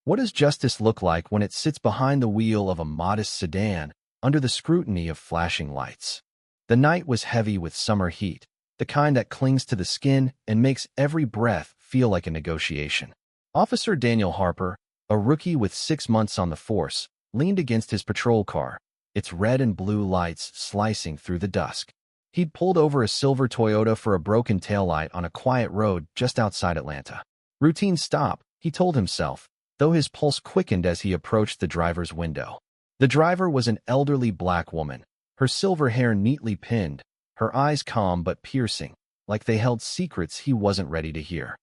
What does justice look like when it sits behind the wheel of a modest sedan under the scrutiny of flashing lights? The night was heavy with summer heat, the kind that clings to the skin and makes every breath feel like a negotiation. Officer Daniel Harper, a rookie with 6 months on the force, leaned against his patrol car, its red and blue lights slicing through the dusk. He'd pulled over a silver Toyota for a broken taillight on a quiet road just outside Atlanta. Routine stop, he told himself, though his pulse quickened as he approached the driver's window. The driver was an elderly black woman, her silver hair neatly pinned, her eyes calm but piercing, like they held secrets he wasn't ready to hear.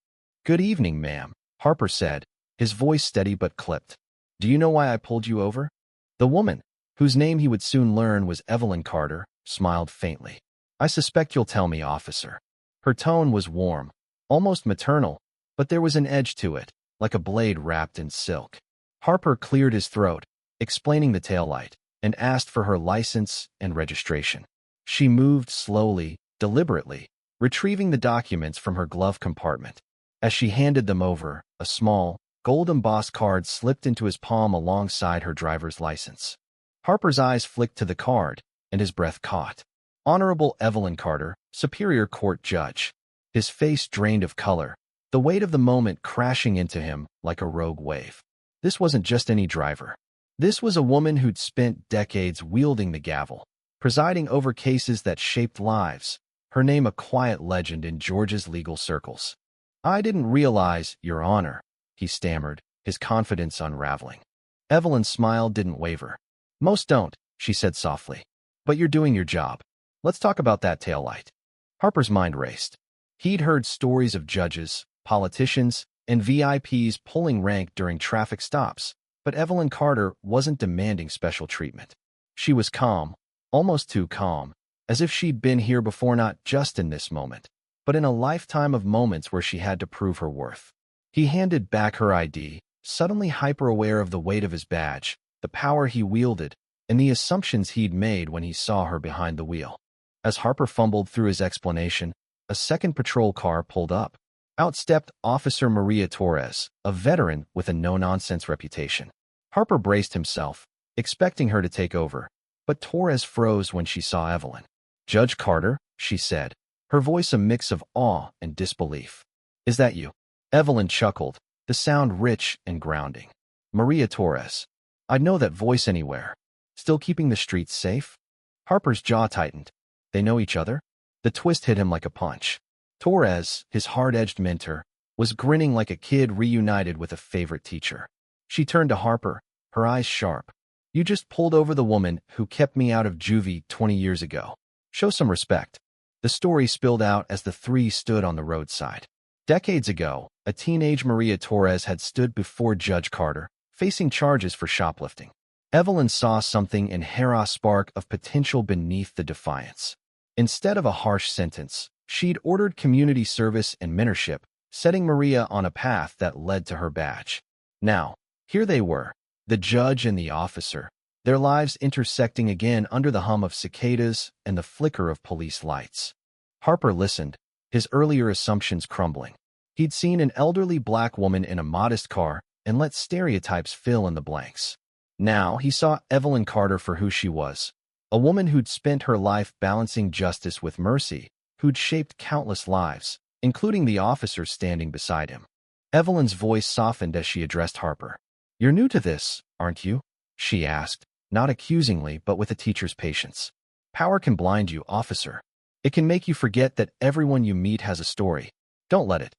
"Good evening, ma'am," Harper said, his voice steady but clipped. "Do you know why I pulled you over?" The woman, whose name he would soon learn was Evelyn Carter, smiled faintly. "I suspect you'll tell me, officer." Her tone was warm, almost maternal, but there was an edge to it, like a blade wrapped in silk. Harper cleared his throat, explaining the taillight, and asked for her license and registration. She moved slowly, deliberately, retrieving the documents from her glove compartment. As she handed them over, a small, gold-embossed card slipped into his palm alongside her driver's license. Harper's eyes flicked to the card, and his breath caught. Honorable Evelyn Carter, Superior Court Judge. His face drained of color, the weight of the moment crashing into him like a rogue wave. This wasn't just any driver. This was a woman who'd spent decades wielding the gavel, presiding over cases that shaped lives, her name a quiet legend in Georgia's legal circles. "I didn't realize, Your Honor," he stammered, his confidence unraveling. Evelyn's smile didn't waver. "Most don't," she said softly. "But you're doing your job. Let's talk about that taillight." Harper's mind raced. He'd heard stories of judges, politicians, and VIPs pulling rank during traffic stops, but Evelyn Carter wasn't demanding special treatment. She was calm, almost too calm, as if she'd been here before, not just in this moment, but in a lifetime of moments where she had to prove her worth. He handed back her ID, suddenly hyper-aware of the weight of his badge, the power he wielded, and the assumptions he'd made when he saw her behind the wheel. As Harper fumbled through his explanation, a second patrol car pulled up. Out stepped Officer Maria Torres, a veteran with a no-nonsense reputation. Harper braced himself, expecting her to take over, but Torres froze when she saw Evelyn. "Judge Carter," she said, her voice a mix of awe and disbelief. "Is that you?" Evelyn chuckled, the sound rich and grounding. "Maria Torres. I'd know that voice anywhere. Still keeping the streets safe?" Harper's jaw tightened. They know each other? The twist hit him like a punch. Torres, his hard-edged mentor, was grinning like a kid reunited with a favorite teacher. She turned to Harper, her eyes sharp. "You just pulled over the woman who kept me out of juvie 20 years ago. Show some respect." The story spilled out as the three stood on the roadside. Decades ago, a teenage Maria Torres had stood before Judge Carter, facing charges for shoplifting. Evelyn saw something in Hera's spark of potential beneath the defiance. Instead of a harsh sentence, she'd ordered community service and mentorship, setting Maria on a path that led to her badge. Now, here they were, the judge and the officer, their lives intersecting again under the hum of cicadas and the flicker of police lights. Harper listened, his earlier assumptions crumbling. He'd seen an elderly black woman in a modest car and let stereotypes fill in the blanks. Now he saw Evelyn Carter for who she was, a woman who'd spent her life balancing justice with mercy, who'd shaped countless lives, including the officer standing beside him. Evelyn's voice softened as she addressed Harper. "You're new to this, aren't you?" she asked, not accusingly but with a teacher's patience. "Power can blind you, officer. It can make you forget that everyone you meet has a story. Don't let it."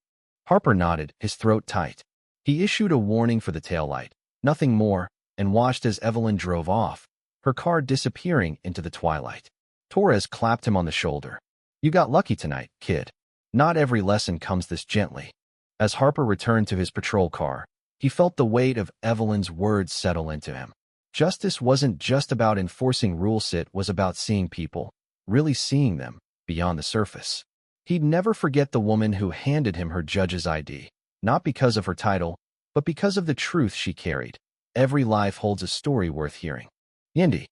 Harper nodded, his throat tight. He issued a warning for the taillight, nothing more, and watched as Evelyn drove off, her car disappearing into the twilight. Torres clapped him on the shoulder. "You got lucky tonight, kid. Not every lesson comes this gently." As Harper returned to his patrol car, he felt the weight of Evelyn's words settle into him. Justice wasn't just about enforcing rules, it was about seeing people, really seeing them, beyond the surface. He'd never forget the woman who handed him her judge's ID, not because of her title, but because of the truth she carried. Every life holds a story worth hearing. Yindi.